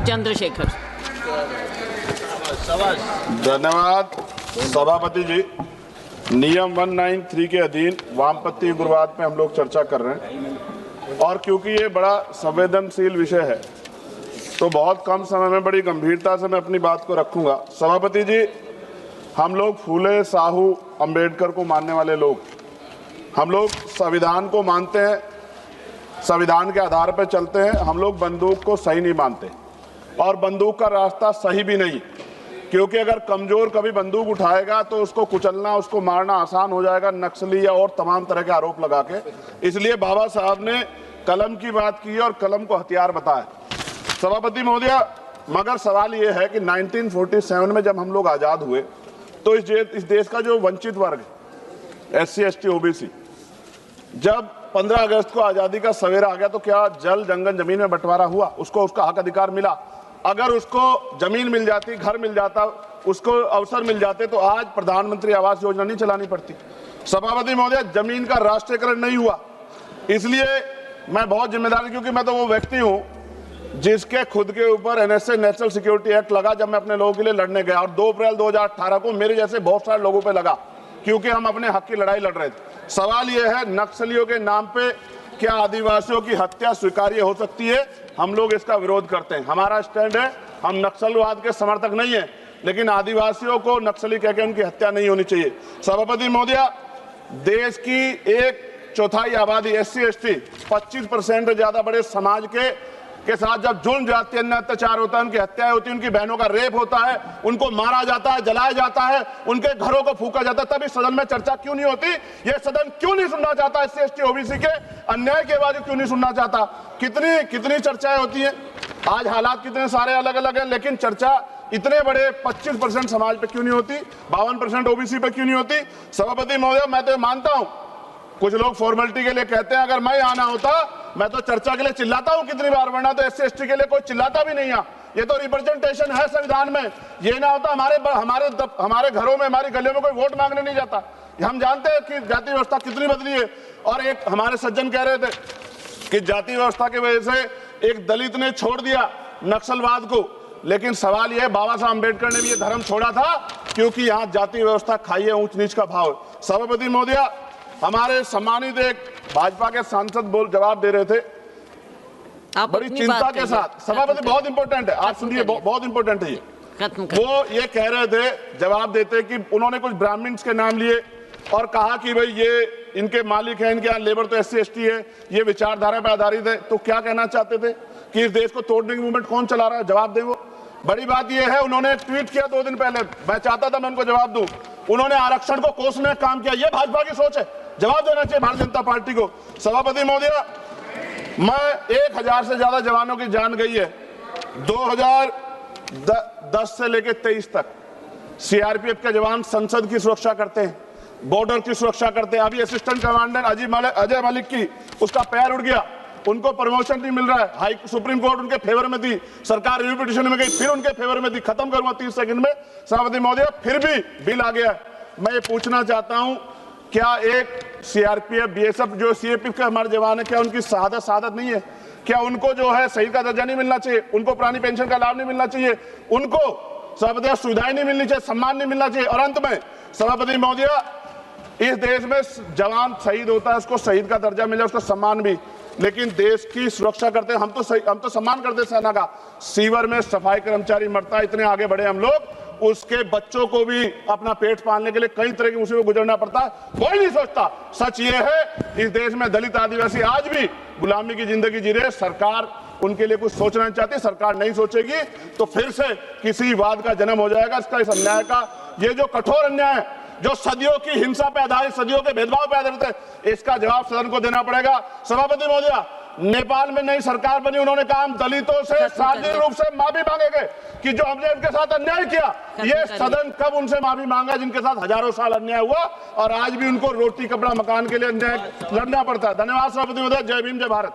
चंद्रशेखर। धन्यवाद सभापति जी। नियम 193 के अधीन वामपंथी उग्रवाद पे हम लोग चर्चा कर रहे हैं और क्योंकि ये बड़ा संवेदनशील विषय है तो बहुत कम समय में बड़ी गंभीरता से मैं अपनी बात को रखूंगा। सभापति जी, हम लोग फूले, साहू, अंबेडकर को मानने वाले लोग, हम लोग संविधान को मानते हैं, संविधान के आधार पर चलते हैं। हम लोग बंदूक को सही नहीं मानते और बंदूक का रास्ता सही भी नहीं, क्योंकि अगर कमजोर कभी बंदूक उठाएगा तो उसको कुचलना, उसको मारना आसान हो जाएगा, नक्सली या और तमाम तरह के आरोप लगा के। इसलिए बाबा साहब ने कलम की बात की और कलम को हथियार बताया। सभापति महोदय, मगर सवाल ये है कि 1947 में जब हम लोग आज़ाद हुए तो इस देश का जो वंचित वर्ग, SC, ST, OBC, जब 15 अगस्त को आज़ादी का सवेरा आ गया तो क्या जल जंगल जमीन में बंटवारा हुआ? उसको उसका हक अधिकार मिला? अगर उसको जमीन मिल जाती, घर मिल जाता, उसको अवसर मिल जाते तो आज प्रधानमंत्री आवास योजना नहीं चलानी पड़ती। सभापति महोदय, जमीन का राष्ट्रीयकरण नहीं हुआ। इसलिए मैं बहुत जिम्मेदार, क्योंकि मैं तो वो व्यक्ति हूं जिसके खुद के ऊपर NSA, नेशनल सिक्योरिटी एक्ट लगा जब मैं अपने लोगों के लिए लड़ने गया, और 2 अप्रैल 2018 को मेरे जैसे बहुत सारे लोगों पे लगा, क्योंकि हम अपने हक की लड़ाई लड़ रहे थे। सवाल यह है, नक्सलियों के नाम पे क्या आदिवासियों की हत्या स्वीकार्य हो सकती है? हम लोग इसका विरोध करते हैं। हमारा स्टैंड है, हम नक्सलवाद के समर्थक नहीं है, लेकिन आदिवासियों को नक्सली कहकर उनकी हत्या नहीं होनी चाहिए। सभापति महोदय, देश की 1/4 आबादी SC, ST, 25% से ज्यादा बड़े समाज के साथ जब जुर्म, जाति, अन्य अत्याचार होता है, उनकी हत्याएं होती है, उनकी बहनों का रेप होता है, उनको मारा जाता है, जलाया जाता है, उनके घरों को फूका जाता है, तब इस सदन में चर्चा क्यों नहीं होती? ये सदन क्यों नहीं सुनना चाहता? SC, ST, OBC के अन्याय के बाद क्यों नहीं सुनना चाहता? कितनी चर्चाएं होती हैं, आज हालात कितने सारे अलग अलग हैं, लेकिन चर्चा इतने बड़े 25% समाज पे क्यों नहीं होती? 52% OBC पे क्यों नहीं होती? सभापति महोदय, मैं तो मानता हूं, कुछ लोग फॉर्मेलिटी के लिए कहते हैं, अगर मैं आना होता मैं तो चर्चा के लिए चिल्लाता हूं कितनी बार, वरना तो SC, ST के लिए कोई चिल्लाता भी नहीं है। ये तो रिप्रेजेंटेशन है संविधान में। ये ना होता हमारे घरों में, हमारी गलियों में कोई वोट मांगने नहीं जाता। हम जानते हैं कि जाति व्यवस्था कितनी बदली है। और एक हमारे सज्जन कह रहे थे कि जाति व्यवस्था की वजह से एक दलित ने छोड़ दिया नक्सलवाद को, लेकिन सवाल यह है, बाबा साहब अम्बेडकर ने भी ये धर्म छोड़ा था क्योंकि यहाँ जाति व्यवस्था खाई है, ऊंच नीच का भाव है। सभापति महोदय, हमारे सम्मानित एक भाजपा के सांसद जवाब दे रहे थे बड़ी चिंता के साथ। सभापति, बहुत इंपॉर्टेंट है, आप सुनिए, बहुत इंपॉर्टेंट है ये। वो ये कह रहे थे जवाब देते कि उन्होंने कुछ ब्राह्मण्स के नाम लिए और कहा कि भाई ये इनके मालिक हैं, इनके यहाँ लेबर तो SC, ST है, ये विचारधारा पर आधारित है। तो क्या कहना चाहते थे कि इस देश को तोड़ने की मूवमेंट कौन चला रहा है? जवाब दें। वो बड़ी बात यह है, उन्होंने ट्वीट किया 2 दिन पहले, मैं चाहता था मैं उनको जवाब दूं, उन्होंने आरक्षण को कोसने का काम किया। ये भाजपा की सोच है, जवाब देना चाहिए भारतीय जनता पार्टी को। सभापति महोदय, मैं 1000 से ज्यादा जवानों की जान गई है 2010 से लेकर 23 तक। CRPF के जवान संसद की सुरक्षा करते हैं, बॉर्डर की सुरक्षा करते हैं। अभी असिस्टेंट कमांडेंट अजय मलिक की, उसका पैर उड़ गया, उनको प्रमोशन नहीं मिल रहा है। सुप्रीम कोर्ट उनके फेवर में थी, सरकार रिव्यू पिटीशन में गई, फिर उनके फेवर में थी। खत्म करूंगा 30 सेकंड में। सभापति महोदय, फिर भी बिल आ गया। मैं ये पूछना चाहता हूं, क्या एक CRPF, BSF जो CAPF के हमारे जवान है, क्या उनकी शहादत नहीं है? क्या उनको जो है शहीद का दर्जा नहीं मिलना चाहिए? उनको पुरानी पेंशन का लाभ नहीं मिलना चाहिए? उनको सभापति सुविधाएं नहीं मिलनी चाहिए? सम्मान नहीं मिलना चाहिए? और अंत में सभापति महोदय, इस देश में जवान शहीद होता है, उसको शहीद का दर्जा मिले, उसका सम्मान भी, लेकिन देश की सुरक्षा करते हैं। हम तो सम्मान करते सेना का। सीवर में सफाई कर्मचारी मरता है, इतने आगे बढ़े हम लोग, उसके बच्चों को भी अपना पेट पालने के लिए कई तरह की मुसीबत गुजरना पड़ता है, कोई नहीं सोचता। सच ये है, इस देश में दलित आदिवासी आज भी गुलामी की जिंदगी जी रहे। सरकार उनके लिए कुछ सोचना नहीं चाहती, सरकार नहीं सोचेगी तो फिर से किसी वाद का जन्म हो जाएगा। इसका, इस अन्याय का, ये जो कठोर अन्याय है, जो सदियों की हिंसा पे आधारित, सदियों के भेदभाव पे आधारित है, इसका जवाब सदन को देना पड़ेगा। सभापति महोदय, नेपाल में नई सरकार बनी, उन्होंने कहा हम दलितों से सार्वजनिक रूप से माफी मांगेंगे कि जो हमने उनके साथ अन्याय किया। ये सदन कब उनसे माफी मांगा जिनके साथ हजारों साल अन्याय हुआ और आज भी उनको रोटी कपड़ा मकान के लिए अन्याय लड़ना पड़ता है। धन्यवाद सभापति महोदय। जय भीम, जय भारत।